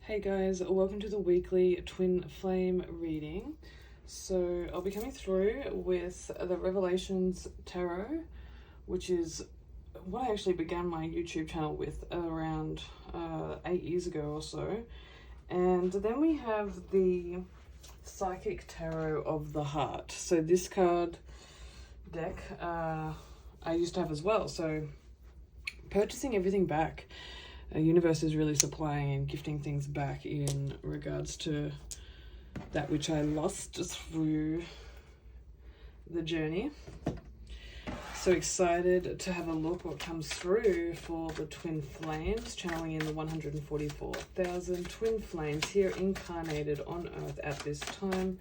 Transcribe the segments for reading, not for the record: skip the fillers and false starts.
Hey guys, welcome to the weekly twin flame reading. So I'll be coming through with the Revelations Tarot, which is what I actually began my YouTube channel with around 8 years ago or so. And then we have the Psychic Tarot of the Heart. So this card deck I used to have as well. So purchasing everything back. Universe is really supplying and gifting things back in regards to that which I lost through the journey. So excited to have a look what comes through for the twin flames, channeling in the 144,000 twin flames here incarnated on earth at this time,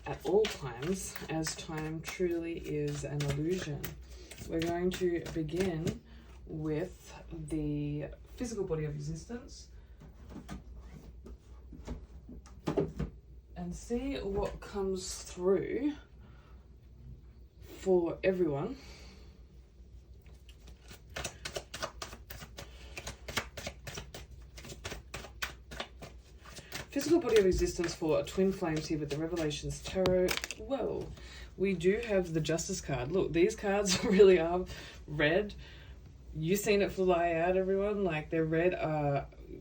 at all times, as time truly is an illusion. We're going to begin with the physical body of existence and see what comes through for everyone. Physical body of existence for twin flames here with the Revelations Tarot. Whoa, we do have the Justice card. Look, these cards really are red. You've seen it fly out, everyone. Like, they're red,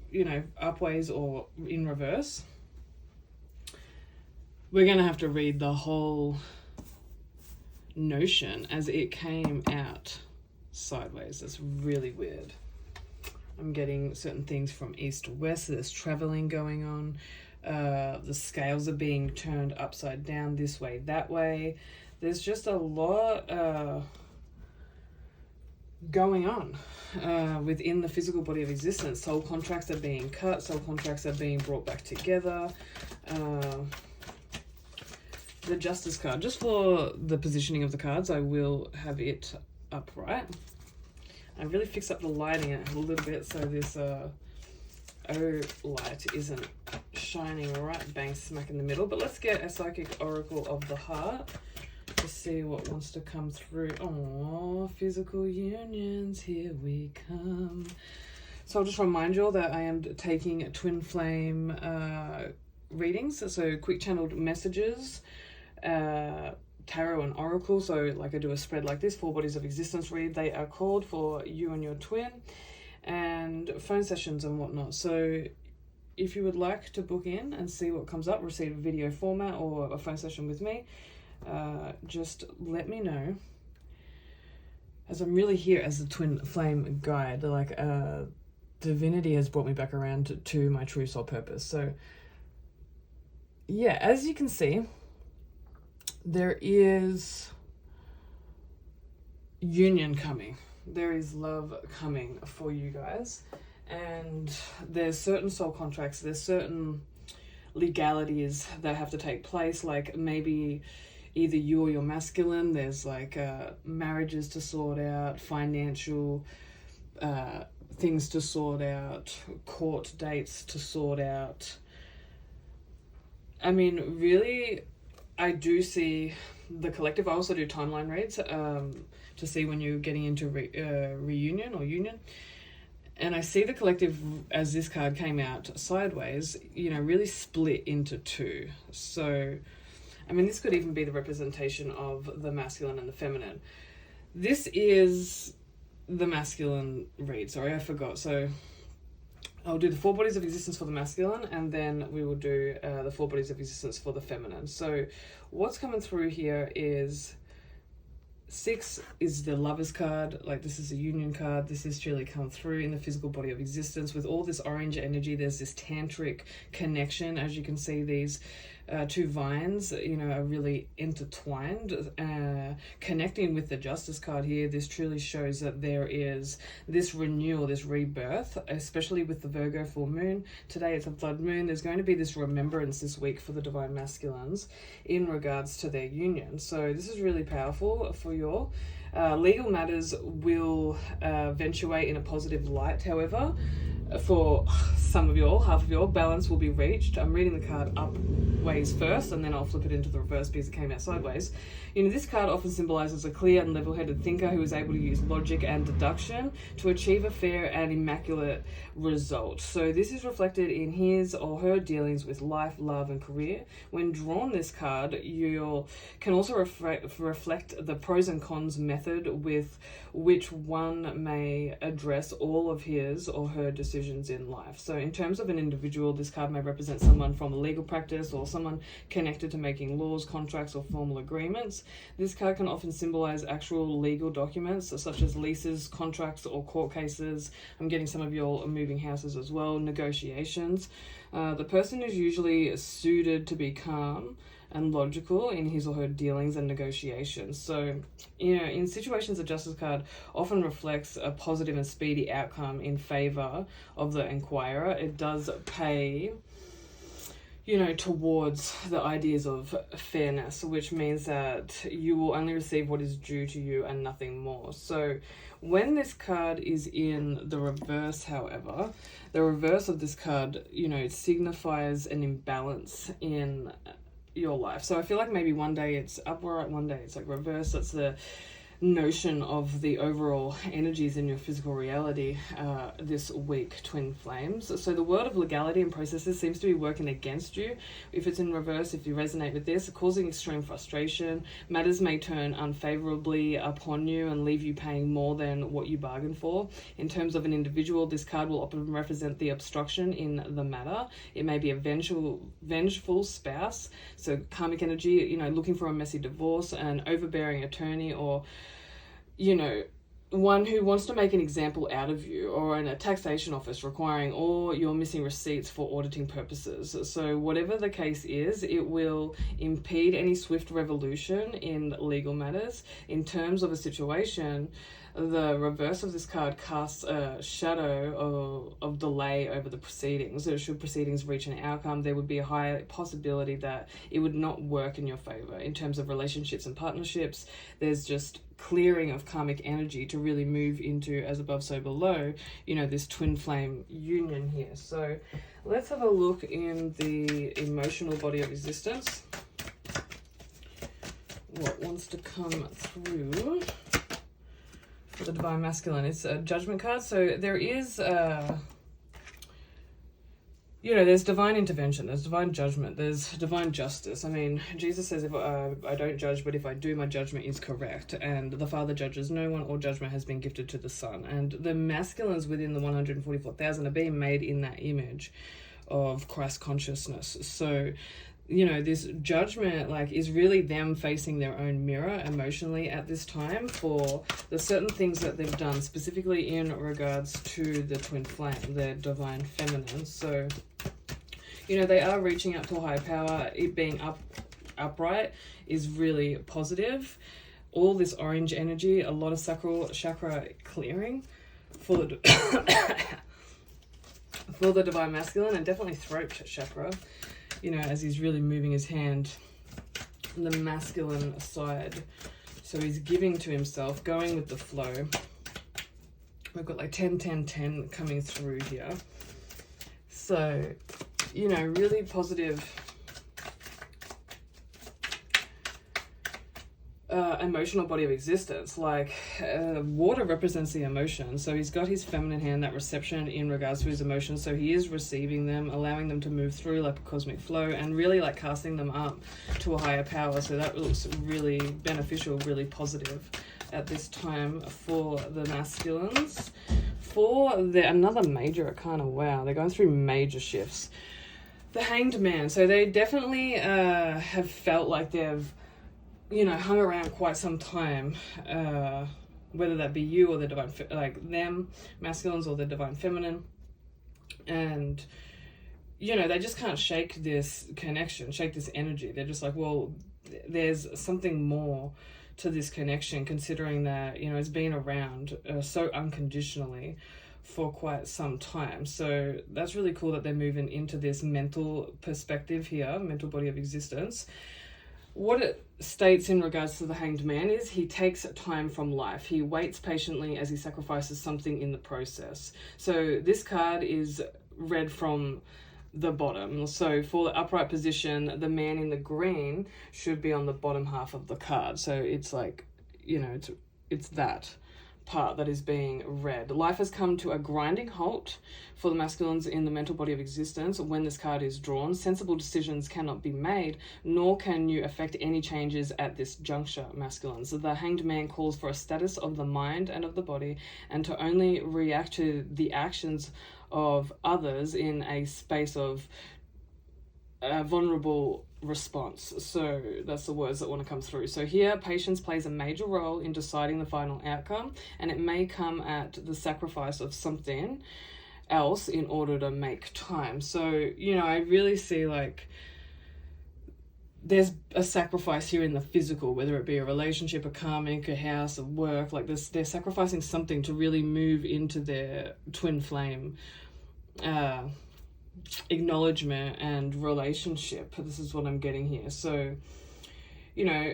you know, upways or in reverse. We're going to have to read the whole notion as it came out sideways. It's really weird. I'm getting certain things from east to west. There's traveling going on. The scales are being turned upside down this way, that way. There's just a lot going on within the physical body of existence. Soul contracts are being cut, soul contracts are being brought back together. The Justice card, just for the positioning of the cards, I will have it upright. I really fixed up the lighting a little bit so this O light isn't shining right bang smack in the middle. But let's get a Psychic Oracle of the Heart to see what wants to come through. Oh, physical unions, here we come. So I'll just remind you all that I am taking twin flame readings, so quick channeled messages, tarot and oracle. So like I do a spread like this, 4 bodies of existence read. They are called for you and your twin, and phone sessions and whatnot. So if you would like to book in and see what comes up, receive a video format or a phone session with me, just let me know, as I'm really here as the twin flame guide. Like, divinity has brought me back around to my true soul purpose. So yeah, as you can see, there is union coming, there is love coming for you guys, and there's certain soul contracts, there's certain legalities that have to take place. Like, maybe either you or your masculine, there's like marriages to sort out, financial things to sort out, court dates to sort out. I mean, really, I do see the collective. I also do timeline reads to see when you're getting into reunion or union. And I see the collective, as this card came out sideways, you know, really split into 2. So I mean, this could even be the representation of the masculine and the feminine. This is the masculine read. Sorry, I forgot. So I'll do the 4 bodies of existence for the masculine, and then we will do the 4 bodies of existence for the feminine. So what's coming through here is 6 is the Lovers card. Like, this is a union card. This is truly come through in the physical body of existence with all this orange energy. There's this tantric connection. As you can see, these 2 vines, you know, are really intertwined, connecting with the Justice card here. This truly shows that there is this renewal, this rebirth, especially with the Virgo full moon. Today it's a blood moon. There's going to be this remembrance this week for the divine masculines in regards to their union. So this is really powerful for you all. Legal matters will eventuate in a positive light, however. For some of y'all, half of y'all, balance will be reached. I'm reading the card up ways first, and then I'll flip it into the reverse because it came out sideways. You know, this card often symbolizes a clear and level-headed thinker who is able to use logic and deduction to achieve a fair and immaculate result. So this is reflected in his or her dealings with life, love, and career. When drawn this card, you can also reflect the pros and cons method with which one may address all of his or her decisions in life. So in terms of an individual, this card may represent someone from a legal practice or someone connected to making laws, contracts, or formal agreements. This card can often symbolize actual legal documents such as leases, contracts, or court cases. I'm getting some of y'all moving houses as well, negotiations. The person is usually suited to be calm and logical in his or her dealings and negotiations. So, you know, in situations, the Justice card often reflects a positive and speedy outcome in favor of the inquirer. It does pay, you know, towards the ideas of fairness, which means that you will only receive what is due to you and nothing more. So when this card is in the reverse, however, the reverse of this card, you know, it signifies an imbalance in your life. So I feel like maybe one day it's upright, one day it's like reverse. That's the notion of the overall energies in your physical reality this week, twin flames. So the world of legality and processes seems to be working against you. If it's in reverse, if you resonate with this, causing extreme frustration, matters may turn unfavorably upon you and leave you paying more than what you bargained for. In terms of an individual, this card will often represent the obstruction in the matter. It may be a vengeful spouse, so karmic energy, you know, looking for a messy divorce, an overbearing attorney, or you know, one who wants to make an example out of you, or in a taxation office requiring all your missing receipts for auditing purposes. So whatever the case is, it will impede any swift revolution in legal matters. In terms of a situation, the reverse of this card casts a shadow of delay over the proceedings. So should proceedings reach an outcome, there would be a high possibility that it would not work in your favor. In terms of relationships and partnerships, there's just clearing of karmic energy to really move into as above so below, you know, this twin flame union here. So let's have a look in the emotional body of existence. What wants to come through for the divine masculine? It's a judgment card. So there is you know, there's divine intervention, there's divine judgment, there's divine justice. I mean, Jesus says, if I don't judge, but if I do, my judgment is correct. And the Father judges no one, all judgment has been gifted to the Son. And the masculines within the 144,000 are being made in that image of Christ consciousness. So, you know, this judgment, like, is really them facing their own mirror emotionally at this time for the certain things that they've done, specifically in regards to the twin flame, their divine feminine. So, you know, they are reaching out to a higher power. It being upright is really positive. All this orange energy, a lot of sacral chakra clearing for the for the divine masculine, and definitely throat chakra. You know, as he's really moving his hand on the masculine side. So he's giving to himself, going with the flow. We've got like 10, 10, 10 coming through here. So, you know, really positive emotional body of existence. Like water represents the emotion, so he's got his feminine hand, that reception in regards to his emotions, so he is receiving them, allowing them to move through like a cosmic flow, and really like casting them up to a higher power. So that looks really beneficial, really positive at this time for the masculines. For another major arcana, wow, they're going through major shifts. The Hanged Man, so they definitely have felt like they've, you know, hung around quite some time, whether that be you or the divine, like them, masculines, or the divine feminine. And, you know, they just can't shake this connection, shake this energy. They're just like, well, there's something more to this connection, considering that, you know, it's been around so unconditionally for quite some time. So that's really cool that they're moving into this mental perspective here, mental body of existence. what it states in regards to the Hanged Man is he takes time from life. He waits patiently as he sacrifices something in the process. So this card is read from the bottom. So for the upright position, the man in the green should be on the bottom half of the card. So it's like, you know, it's that part that is being read. Life has come to a grinding halt for the masculines in the mental body of existence when this card is drawn. Sensible decisions cannot be made, nor can you affect any changes at this juncture, masculines. The Hanged Man calls for a status of the mind and of the body, and to only react to the actions of others in a space of vulnerable response. So that's the words that want to come through. So here, patience plays a major role in deciding the final outcome, and it may come at the sacrifice of something else in order to make time. So, you know, I really see like there's a sacrifice here in the physical, whether it be a relationship, a karmic, a house, a work, like this, they're sacrificing something to really move into their twin flame acknowledgement and relationship. This is what I'm getting here. So, you know,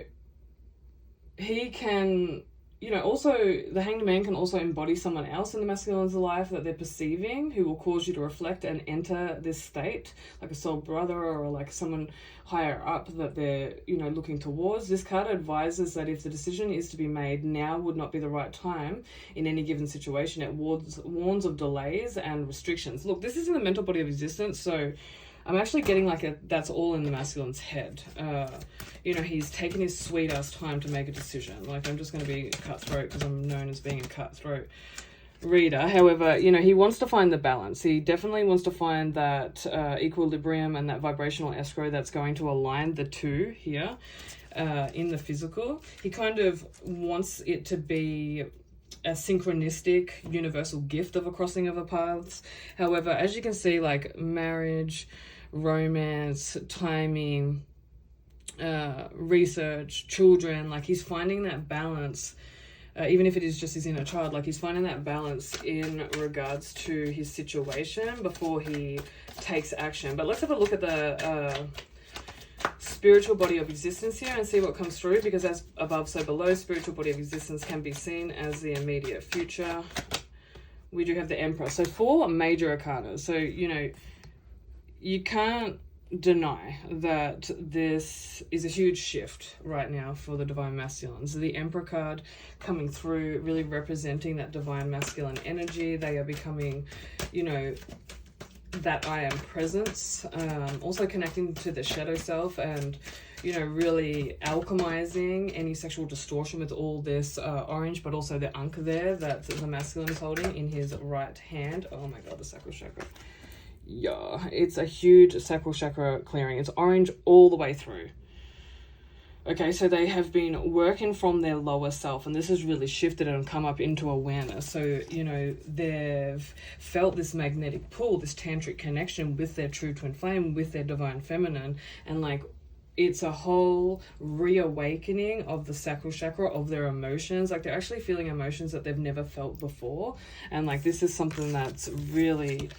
he can, you know, also the Hanged Man can also embody someone else in the masculine's life that they're perceiving, who will cause you to reflect and enter this state, like a soul brother or like someone higher up that they're, you know, looking towards. This card advises that if the decision is to be made, now would not be the right time in any given situation. It warns of delays and restrictions. Look, this is in the mental body of existence, so I'm actually getting like that's all in the masculine's head. You know, he's taken his sweet ass time to make a decision. Like, I'm just going to be cutthroat because I'm known as being a cutthroat reader. However, you know, he wants to find the balance. He definitely wants to find that equilibrium and that vibrational escrow that's going to align the two here in the physical. He kind of wants it to be a synchronistic universal gift of a crossing of the paths. However, as you can see, like marriage, romance, timing, research, children, like he's finding that balance. Even if it is just his inner child, like he's finding that balance in regards to his situation before he takes action. But let's have a look at the spiritual body of existence here and see what comes through, because as above, so below, spiritual body of existence can be seen as the immediate future. We do have the Emperor. So 4 major arcana. So, you know, you can't deny that this is a huge shift right now for the divine masculines. The Emperor card coming through, really representing that divine masculine energy. They are becoming, you know, that I am presence, also connecting to the shadow self and, you know, really alchemizing any sexual distortion with all this orange, but also the Ankh there that the masculine is holding in his right hand. Oh my god, the sacral chakra. Yeah, it's a huge sacral chakra clearing. It's orange all the way through. Okay, so they have been working from their lower self, and this has really shifted and come up into awareness. So, you know, they've felt this magnetic pull, this tantric connection with their true twin flame, with their divine feminine, and like it's a whole reawakening of the sacral chakra, of their emotions. Like they're actually feeling emotions that they've never felt before, and like this is something that's really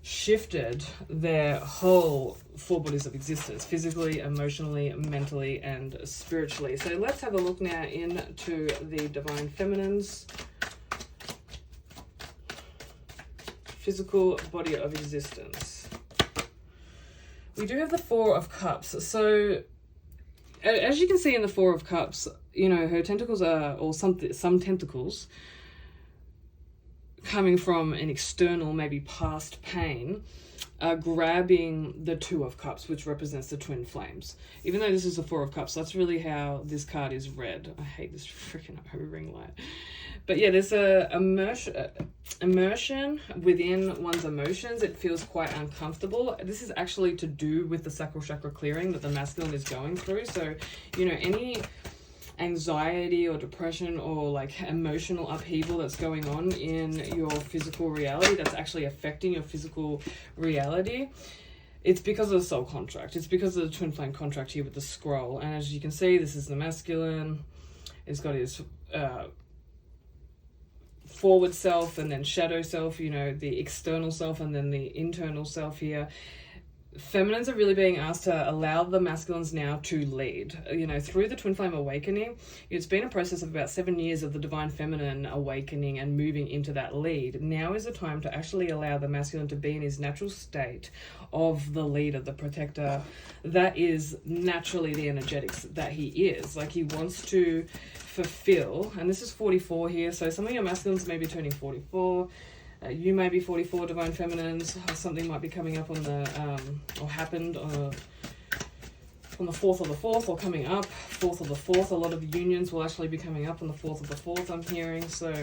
shifted their whole 4 bodies of existence, physically, emotionally, mentally, and spiritually. So let's have a look now into the divine feminines physical body of existence. We do have the 4 of Cups. So as you can see in the 4 of Cups, you know, her tentacles are, or some tentacles coming from an external, maybe past pain, grabbing the 2 of Cups, which represents the twin flames. Even though this is the 4 of Cups, that's really how this card is read. I hate this freaking ring light. But yeah, there's a immersion within one's emotions. It feels quite uncomfortable. This is actually to do with the sacral chakra clearing that the masculine is going through. So, you know, any anxiety or depression or like emotional upheaval that's going on in your physical reality that's actually affecting your physical reality, it's because of the soul contract. It's because of the twin flame contract here with the scroll. And as you can see, this is the masculine. It's got his forward self and then shadow self, you know, the external self and then the internal self here. feminines are really being asked to allow the masculines now to lead. You know, through the twin flame awakening, it's been a process of about 7 years of the divine feminine awakening and moving into that lead. Now is the time to actually allow the masculine to be in his natural state of the leader, the protector. That is naturally the energetics that he is. Like, he wants to fulfill, and this is 44 here, so some of your masculines may be turning 44. You may be 44, divine feminines. Something might be coming up on the, or happened on the 4th of the 4th, or coming up 4th of the 4th. A lot of unions will actually be coming up on the 4th of the 4th, I'm hearing. So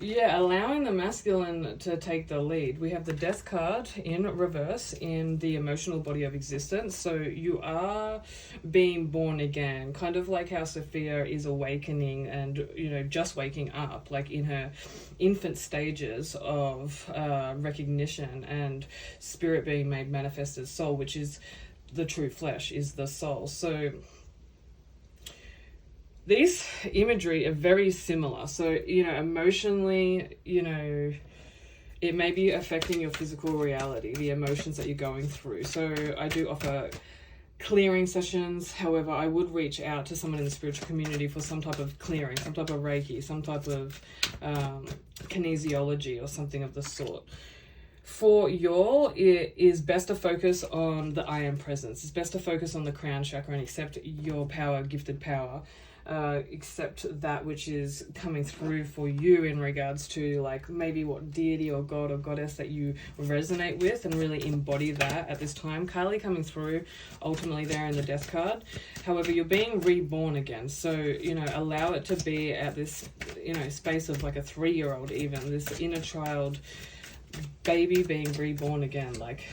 yeah, allowing the masculine to take the lead. We have the Death card in reverse in the emotional body of existence. So you are being born again, kind of like how Sophia is awakening and, you know, just waking up, like in her infant stages of recognition and spirit being made manifest as soul, which is the true flesh, is the soul. So these imagery are very similar. So, you know, emotionally, you know, it may be affecting your physical reality, the emotions that you're going through. So I do offer clearing sessions. However, I would reach out to someone in the spiritual community for some type of clearing, some type of Reiki, some type of kinesiology or something of the sort. For y'all, it is best to focus on the I am presence. It's best to focus on the crown chakra and accept your power, gifted power. Accept that which is coming through for you in regards to, like, maybe what deity or god or goddess that you resonate with, and really embody that at this time. Kali coming through ultimately there in the Death card. However, you're being reborn again, so, you know, allow it to be at this, you know, space of like a 3-year-old, even this inner child baby being reborn again. Like,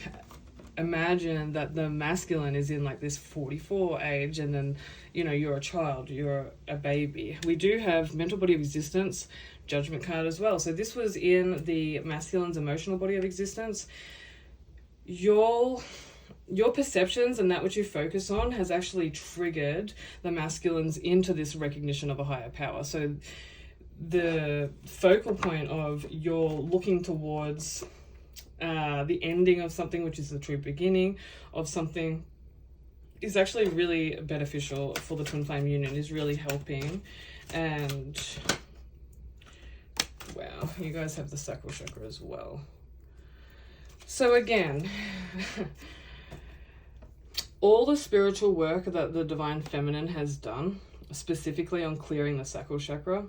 imagine that the masculine is in like this 44 age, and then, you know, you're a child, you're a baby. We do have mental body of existence, judgment card as well. So this was in the masculine's emotional body of existence. Your perceptions and that which you focus on has actually triggered the masculines into this recognition of a higher power. So the focal point of you're looking towards the ending of something, which is the true beginning of something, is actually really beneficial for the twin flame union, is really helping. And wow, you guys have the sacral chakra as well. So again, all the spiritual work that the divine feminine has done, specifically on clearing the sacral chakra,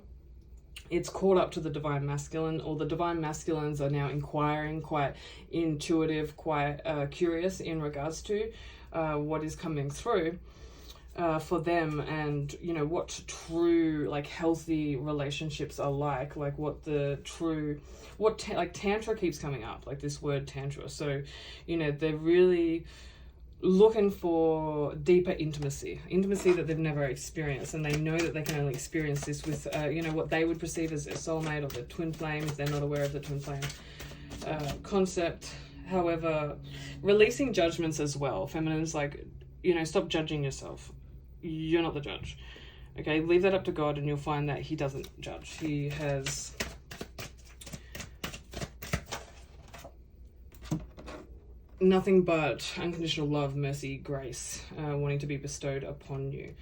it's caught up to the divine masculine, or the divine masculines are now inquiring, quite intuitive, quite curious in regards to what is coming through for them, and, you know, what true, like, healthy relationships are like what the true, like tantra keeps coming up, like this word tantra. So, you know, they're really looking for deeper intimacy that they've never experienced, and they know that they can only experience this with you know, what they would perceive as their soulmate or their twin flame, if they're not aware of the twin flame concept. However, releasing judgments as well. Feminine's like, you know, stop judging yourself. You're not the judge. Okay, leave that up to God, and you'll find that he doesn't judge. He has nothing but unconditional love, mercy, grace, wanting to be bestowed upon you.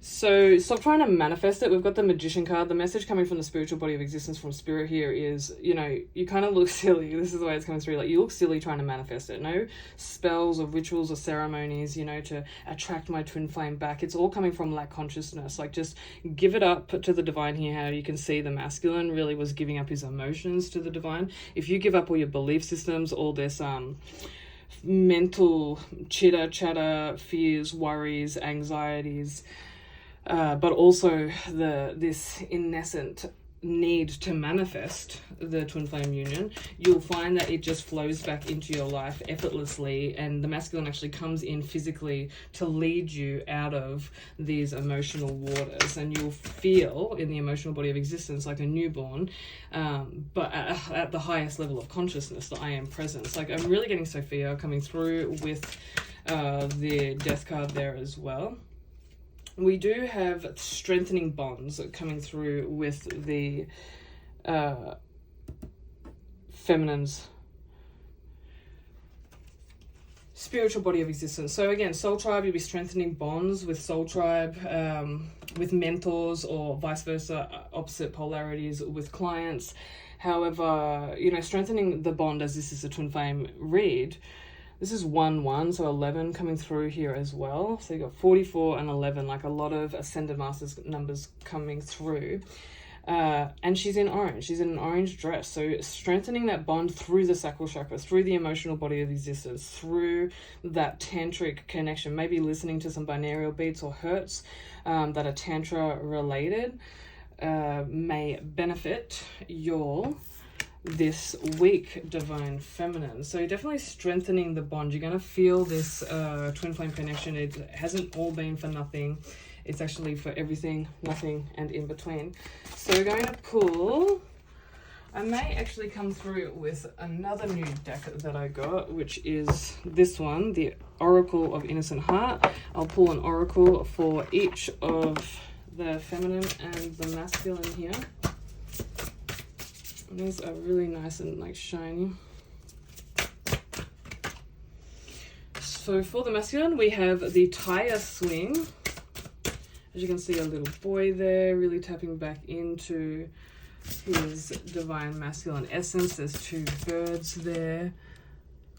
So stop trying to manifest it. We've got the Magician card. The message coming from the spiritual body of existence from spirit here is, you know, you kind of look silly. This is the way it's coming through. Like, you look silly trying to manifest it. No spells or rituals or ceremonies, you know, to attract my twin flame back. It's all coming from lack consciousness. Like, just give it up to the divine here. How you can see the masculine really was giving up his emotions to the divine. If you give up all your belief systems, all this mental chitter chatter, fears, worries, anxieties, but also this innocent need to manifest the twin flame union, you'll find that it just flows back into your life effortlessly, and the masculine actually comes in physically to lead you out of these emotional waters, and you'll feel in the emotional body of existence like a newborn, but at the highest level of consciousness, the I am presence. Like, I'm really getting Sophia coming through with the Death card there as well. We do have strengthening bonds coming through with the feminine's spiritual body of existence. So again, soul tribe, you'll be strengthening bonds with soul tribe, with mentors, or vice versa, opposite polarities with clients. However, you know, strengthening the bond, as this is a twin flame read, this is 1-1, so 11 coming through here as well. So you got 44 and 11, like a lot of Ascended Masters numbers coming through. And she's in orange. She's in an orange dress. So strengthening that bond through the sacral chakra, through the emotional body of existence, through that tantric connection, maybe listening to some binaural beats or hertz that are tantra related, may benefit your this week, Divine Feminine. So you're definitely strengthening the bond. You're going to feel this twin flame connection. It hasn't all been for nothing. It's actually for everything, nothing, and in between. So we're going to pull. I may actually come through with another new deck that I got, which is this one, the Oracle of Innocent Heart. I'll pull an oracle for each of the feminine and the masculine here. And these are really nice and like shiny. So for the masculine, we have the tire swing. As you can see, a little boy there, really tapping back into his divine masculine essence. There's two birds there.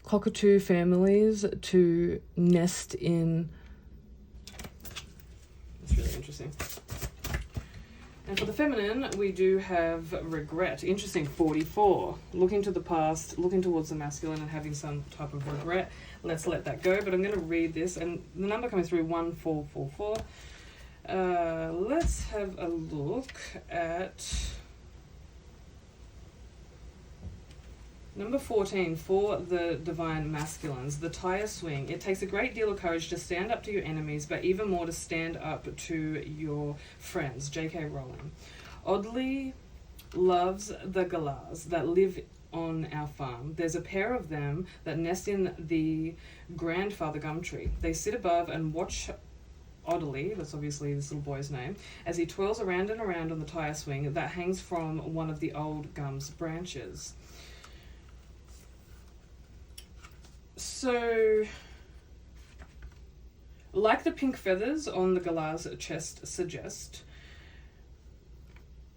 Cockatoo families to nest in. That's really interesting. And for the feminine, we do have regret. Interesting, 44. Looking to the past, looking towards the masculine and having some type of regret. Let's let that go. But I'm going to read this. And the number coming through, 1444. Let's have a look at number 14 for the divine masculines, the tire swing. It takes a great deal of courage to stand up to your enemies, but even more to stand up to your friends. J.K. Rowling. Oddly loves the galahs that live on our farm. There's a pair of them that nest in the grandfather gum tree. They sit above and watch Oddly, that's obviously this little boy's name, as he twirls around and around on the tire swing that hangs from one of the old gum's branches. So, like the pink feathers on the galah's chest suggest,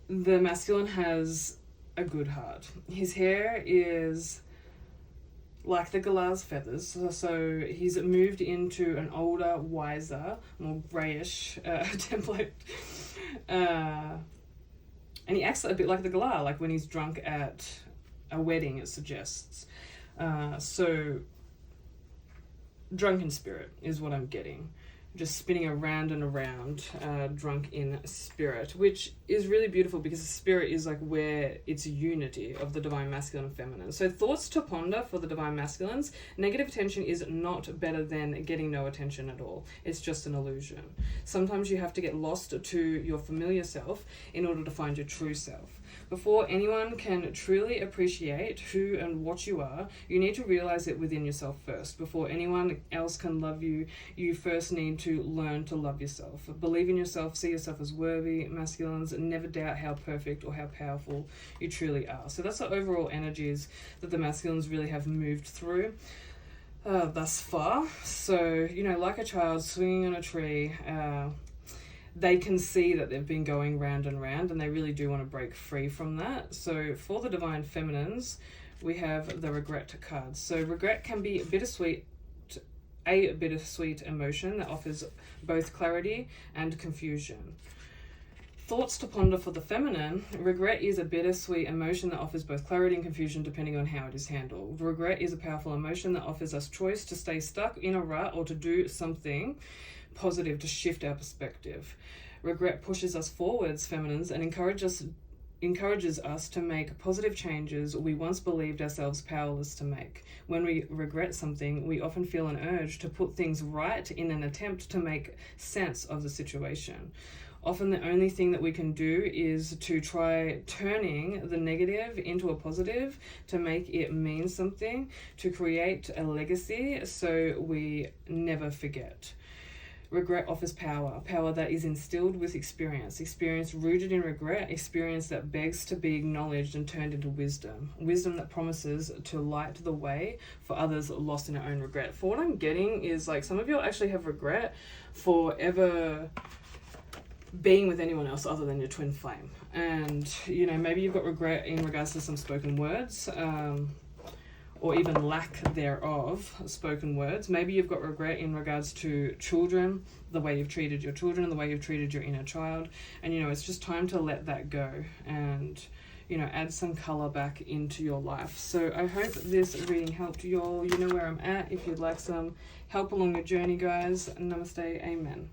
the masculine has a good heart. His hair is like the galah's feathers, so he's moved into an older, wiser, more greyish template. And he acts a bit like the galah, like when he's drunk at a wedding, it suggests. So, drunken spirit is what I'm getting. Just spinning around and around, drunk in spirit, which is really beautiful because the spirit is like where it's unity of the divine masculine and feminine. So thoughts to ponder for the divine masculines. Negative attention is not better than getting no attention at all. It's just an illusion. Sometimes you have to get lost to your familiar self in order to find your true self. Before anyone can truly appreciate who and what you are, you need to realize it within yourself first. Before anyone else can love you, you first need to learn to love yourself. Believe in yourself, see yourself as worthy. Masculines, never doubt how perfect or how powerful you truly are. So that's the overall energies that the masculines really have moved through thus far. So, you know, like a child swinging on a tree, they can see that they've been going round and round, and they really do want to break free from that. So for the divine feminines, we have the regret cards. So regret can be a bittersweet emotion that offers both clarity and confusion. Thoughts to ponder for the feminine. Regret is a bittersweet emotion that offers both clarity and confusion depending on how it is handled. Regret is a powerful emotion that offers us choice to stay stuck in a rut or to do something positive to shift our perspective. Regret pushes us forwards, feminines, and encourages us to make positive changes we once believed ourselves powerless to make. When we regret something, we often feel an urge to put things right in an attempt to make sense of the situation. Often the only thing that we can do is to try turning the negative into a positive, to make it mean something, to create a legacy so we never forget. Regret offers power, power that is instilled with experience, experience rooted in regret, experience that begs to be acknowledged and turned into wisdom, wisdom that promises to light the way for others lost in their own regret. For what I'm getting is like some of you actually have regret for ever being with anyone else other than your twin flame. And, you know, maybe you've got regret in regards to some spoken words, or even lack thereof spoken words. Maybe you've got regret in regards to children, the way you've treated your children, the way you've treated your inner child. And, you know, it's just time to let that go and, you know, add some color back into your life. So I hope this reading helped you all. You know where I'm at if you'd like some help along your journey, guys. Namaste. Amen.